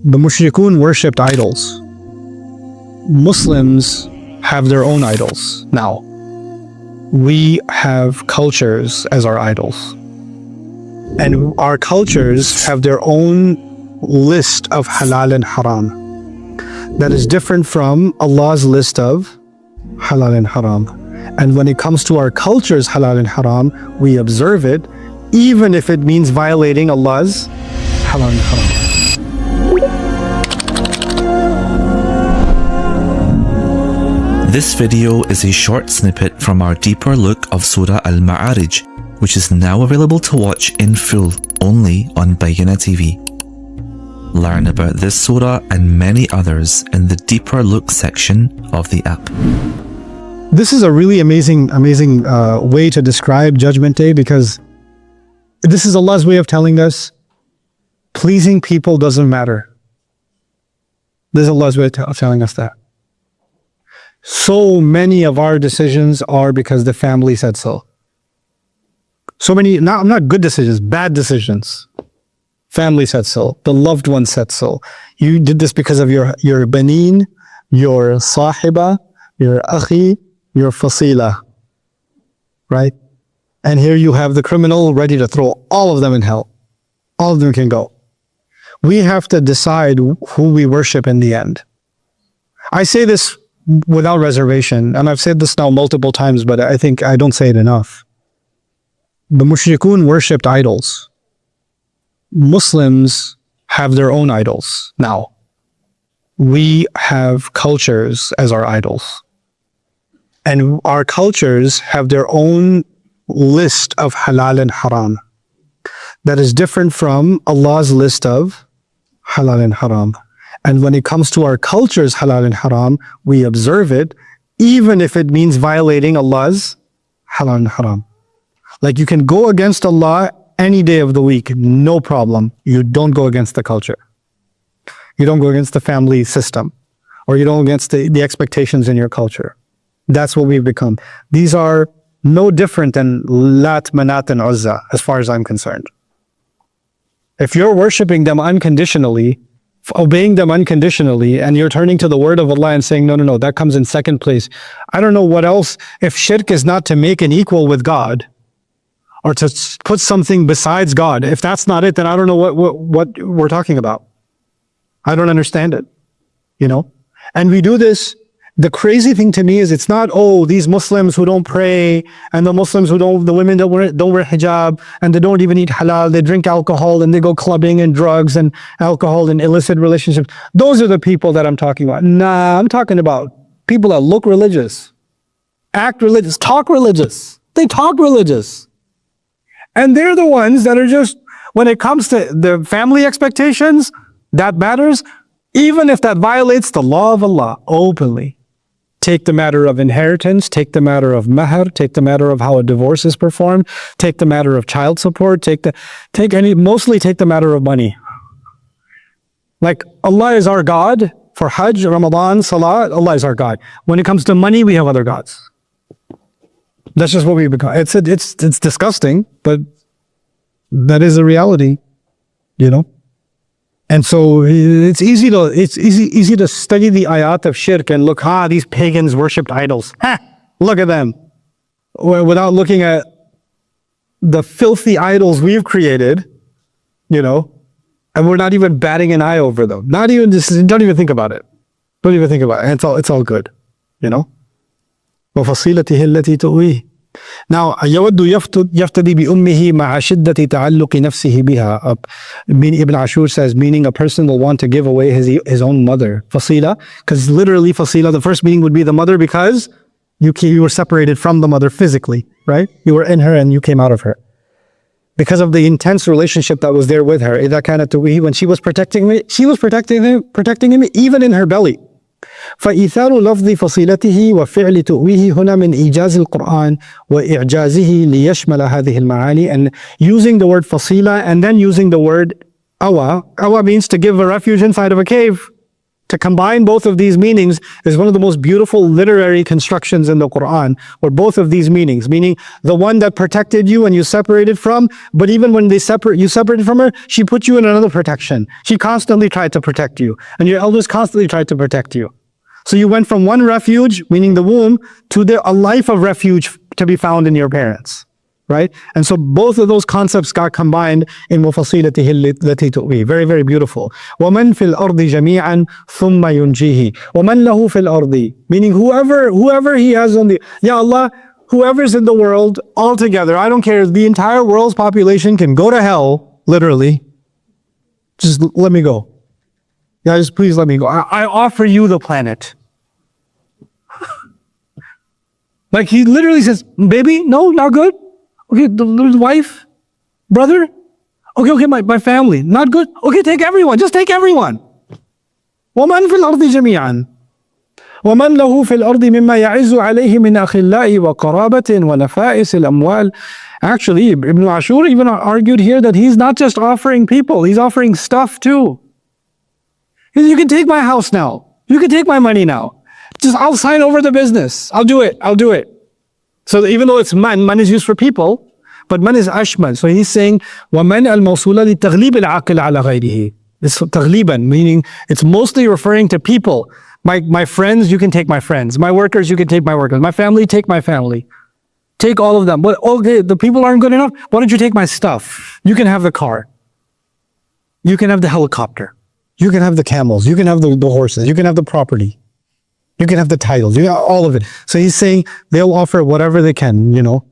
The mushrikun worshipped idols. Muslims have their own idols now. We have cultures as our idols. And our cultures have their own list of halal and haram that is different from Allah's list of halal and haram. And when it comes to our culture's halal and haram, we observe it even if it means violating Allah's halal and haram. This video is a short snippet from our deeper look of Surah Al-Ma'arij, which is now available to watch in full only on Bayyinah TV. Learn about this surah and many others in the deeper look section of the app. This is a really amazing way to describe Judgment Day, because this is Allah's way of telling us pleasing people doesn't matter. This is Allah's way of telling us that. So many of our decisions are because the family said so. So many, not good decisions, bad decisions. Family said so. The loved one said so. You did this because of your baneen, your sahiba, your akhi, your fasila. Right? And here you have the criminal ready to throw all of them in hell. All of them can go. We have to decide who we worship in the end. I say this without reservation, and I've said this now multiple times, but I think I don't say it enough. The mushrikun worshipped idols. Muslims have their own idols now. We have cultures as our idols. And our cultures have their own list of halal and haram that is different from Allah's list of halal and haram. And when it comes to our culture's halal and haram, we observe it even if it means violating Allah's halal and haram. Like, you can go against Allah any day of the week, no problem. You don't go against the culture. You don't go against the family system, or you don't go against the expectations in your culture. That's what we've become. These are no different than Lat, Manat, and Uzza, as far as I'm concerned. If you're worshipping them unconditionally, obeying them unconditionally, and you're turning to the word of Allah and saying, no, that comes in second place. I don't know what else. If shirk is not to make an equal with God, or to put something besides God, if that's not it, then I don't know what we're talking about. I don't understand it, you know? And we do this. The crazy thing to me is, it's not, these Muslims who don't pray, and the Muslims the women don't wear hijab, and they don't even eat halal, they drink alcohol, and they go clubbing and drugs and alcohol and illicit relationships. Those are the people that I'm talking about. Nah, I'm talking about people that look religious, act religious, talk religious. They talk religious. And they're the ones that are just, when it comes to the family expectations, that matters, even if that violates the law of Allah openly. Take the matter of inheritance, take the matter of mahar, take the matter of how a divorce is performed, take the matter of child support, mostly take the matter of money. Like, Allah is our God for Hajj, Ramadan, Salah, Allah is our God. When it comes to money, we have other gods. That's just what we become. It's disgusting, but that is a reality, you know? And so it's easy to study the ayat of shirk and look, these pagans worshipped idols. Look at them. Without looking at the filthy idols we've created, you know, and we're not even batting an eye over them. Don't even think about it. Don't even think about it. And it's all good, you know. وَفَصِيلَتِهِ الَّتِي تُؤْوِيهِ. Now, يود يفتدي بأمه مع شدة تعلق نفسه بها. Ibn Ashur says, meaning a person will want to give away his own mother. Fasila, because literally fasila, the first meaning would be the mother, because you were separated from the mother physically, right? You were in her and you came out of her. Because of the intense relationship that was there with her. إذا كانت تؤويه, when she was protecting him, she was protecting him even in her belly. فإيثار لفظ فصيلته وفعل تؤويه هنا من إيجاز القرآن وإعجازه ليشمل هذه المعاني. And using the word fasila and then using the word awa. Awa means to give a refuge inside of a cave, To combine both of these meanings is one of the most beautiful literary constructions in the Quran, where both of these meanings, meaning the one that protected you and you separated from, but even when you separated from her, she put you in another protection. She constantly tried to protect you, and your elders constantly tried to protect you. So you went from one refuge, meaning the womb, to a life of refuge to be found in your parents. Right? And so both of those concepts got combined in وَفَصِيلَتِهِ الَّتِي تُؤْوِي. Very, very beautiful. وَمَنْ فِي الْأَرْضِ جَمِيعًا ثُمَّ يُنْجِيهِ وَمَنْ لَهُ فِي الْأَرْضِ. Meaning whoever he has on the, Ya Allah, whoever's in the world altogether, I don't care, the entire world's population can go to hell, literally. Just let me go. Guys, please let me go. I offer you the planet. Like he literally says, baby, no, not good. Okay, the wife, brother, okay, my family, not good. Okay, take everyone, just take everyone. وَمَنْ فِي الْأَرْضِ جَمِيعًا وَمَنْ لَهُ فِي الْأَرْضِ مِمَّا يَعِزُّ عَلَيْهِ مِنْ أَخِلَّاءِ وَقَرَابَةٍ وَنَفَائِسِ الْأَمْوَالِ. Actually, Ibn Ashur even argued here that he's not just offering people, he's offering stuff too. You can take my house now. You can take my money now. I'll sign over the business. I'll do it. So even though it's man is used for people, but man is ashmal. So he's saying, وَمَنْ الْمَوْصُولَ لِتَغْلِيبِ الْعَقِلِ عَلَى غَيْرِهِ. It's تغليبًا, meaning it's mostly referring to people. My friends, you can take my friends. My workers, you can take my workers. My family, take my family. Take all of them. But okay, the people aren't good enough. Why don't you take my stuff? You can have the car. You can have the helicopter. You can have the camels. You can have the horses. You can have the property. You can have the titles, you got all of it. So he's saying they'll offer whatever they can, you know.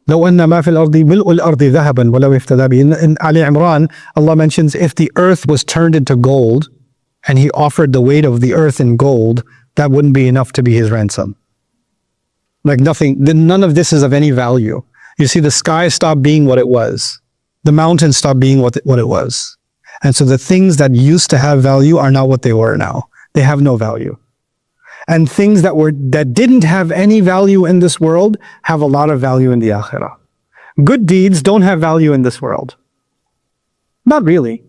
لو أن ما في الأرض ملء الأرض ذهبا ولو افتدى به. In Ali Imran, Allah mentions if the earth was turned into gold and he offered the weight of the earth in gold, that wouldn't be enough to be his ransom. Like none of this is of any value. You see, the sky stopped being what it was. The mountains stopped being what it was. And so the things that used to have value are not what they were now. They have no value. And things that didn't have any value in this world have a lot of value in the akhirah. Good deeds don't have value in this world. Not really.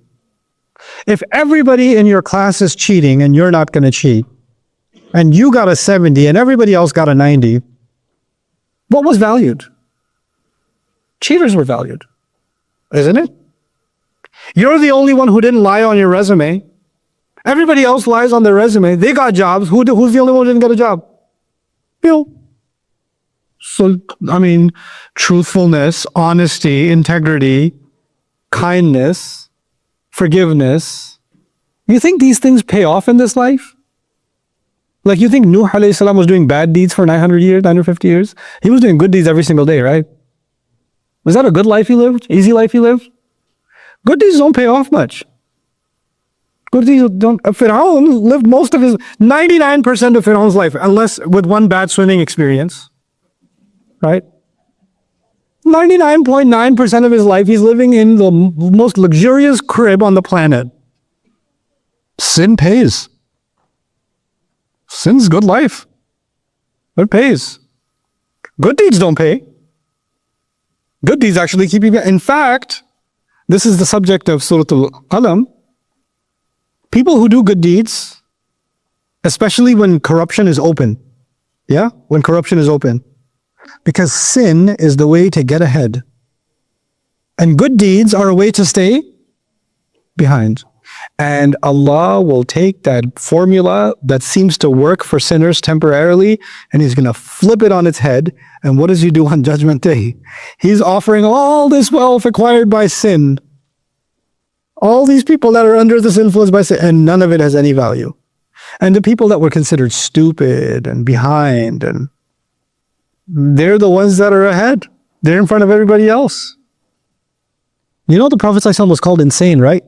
If everybody in your class is cheating and you're not going to cheat, and you got a 70 and everybody else got a 90, what was valued? Cheaters were valued, isn't it? You're the only one who didn't lie on your resume. Everybody else lies on their resume. They got jobs. Who's the only one who didn't get a job? You. So, I mean, truthfulness, honesty, integrity, kindness, forgiveness. You think these things pay off in this life? Like you think Nuh alayhi salam was doing bad deeds for 900 years, 950 years? He was doing good deeds every single day, right? Was that a good life he lived? Easy life he lived? Good deeds don't pay off much. Good deeds don't. Fir'aun lived most of his, 99% of Fir'aun's life, unless with one bad swimming experience, right? 99.9% of his life, he's living in the most luxurious crib on the planet. Sin pays. Sin's good life. It pays. Good deeds don't pay. Good deeds actually keep you. In fact, this is the subject of Surah Al-Qalam. People who do good deeds, especially when corruption is open. Yeah? When corruption is open. Because sin is the way to get ahead. And good deeds are a way to stay behind. And Allah will take that formula that seems to work for sinners temporarily, and He's going to flip it on its head. And what does He do on Judgment Day? He's offering all this wealth acquired by sin. All these people that are under this influence by sin, and none of it has any value. And the people that were considered stupid and behind, and they're the ones that are ahead. They're in front of everybody else. You know the Prophet ﷺ was called insane, right?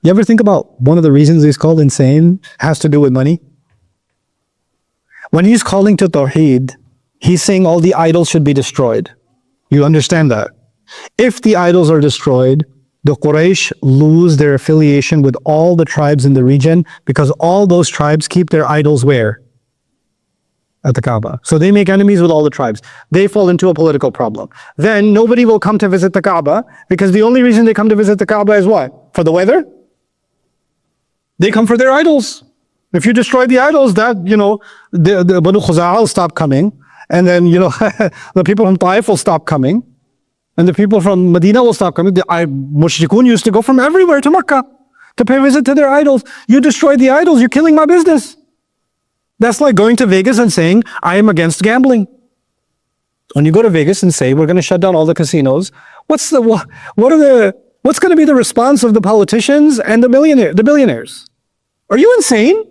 You ever think about one of the reasons he's called insane has to do with money? When he's calling to Tawheed, he's saying all the idols should be destroyed. You understand that? If the idols are destroyed, the Quraysh lose their affiliation with all the tribes in the region, because all those tribes keep their idols where? At the Kaaba. So they make enemies with all the tribes. They fall into a political problem. Then nobody will come to visit the Kaaba, because the only reason they come to visit the Kaaba is what? For the weather? They come for their idols. If you destroy the idols, that, the Banu Khuza'ah will stop coming. And then, the people from Taif will stop coming. And the people from Medina will stop coming. The Mushrikun used to go from everywhere to Makkah to pay visit to their idols. You destroy the idols, you're killing my business. That's like going to Vegas and saying, I am against gambling. When you go to Vegas and say, we're going to shut down all the casinos, what's going to be the response of the politicians and the billionaires? Are you insane?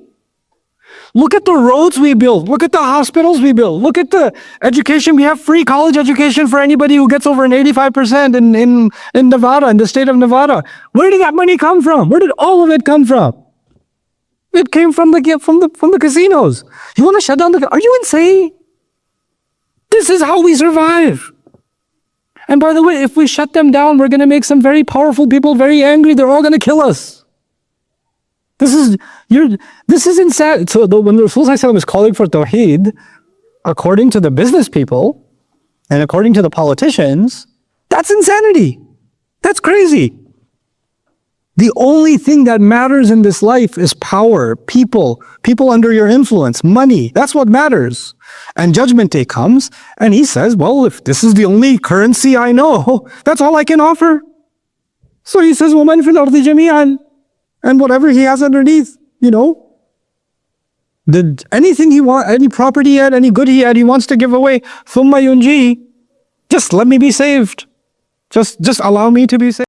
Look at the roads we build. Look at the hospitals we build. Look at the education. We have free college education for anybody who gets over an 85% in Nevada, in the state of Nevada. Where did that money come from? Where did all of it come from? It came from the casinos. You want to shut down are you insane? This is how we survive. And by the way, if we shut them down, we're going to make some very powerful people very angry. They're all going to kill us. This is insane. So when the Rasul ﷺ is calling for Tawheed, according to the business people and according to the politicians, that's insanity. That's crazy. The only thing that matters in this life is power, people under your influence, money. That's what matters. And Judgment Day comes, and he says, well, if this is the only currency I know, that's all I can offer. So he says, وَمَنْ فِي الْأَرْضِ جَمِيعًا, and whatever he has underneath, anything he wants, any property he had, any good he had, he wants to give away. ثُمَّ يُنْجِي, just let me be saved. Just allow me to be saved.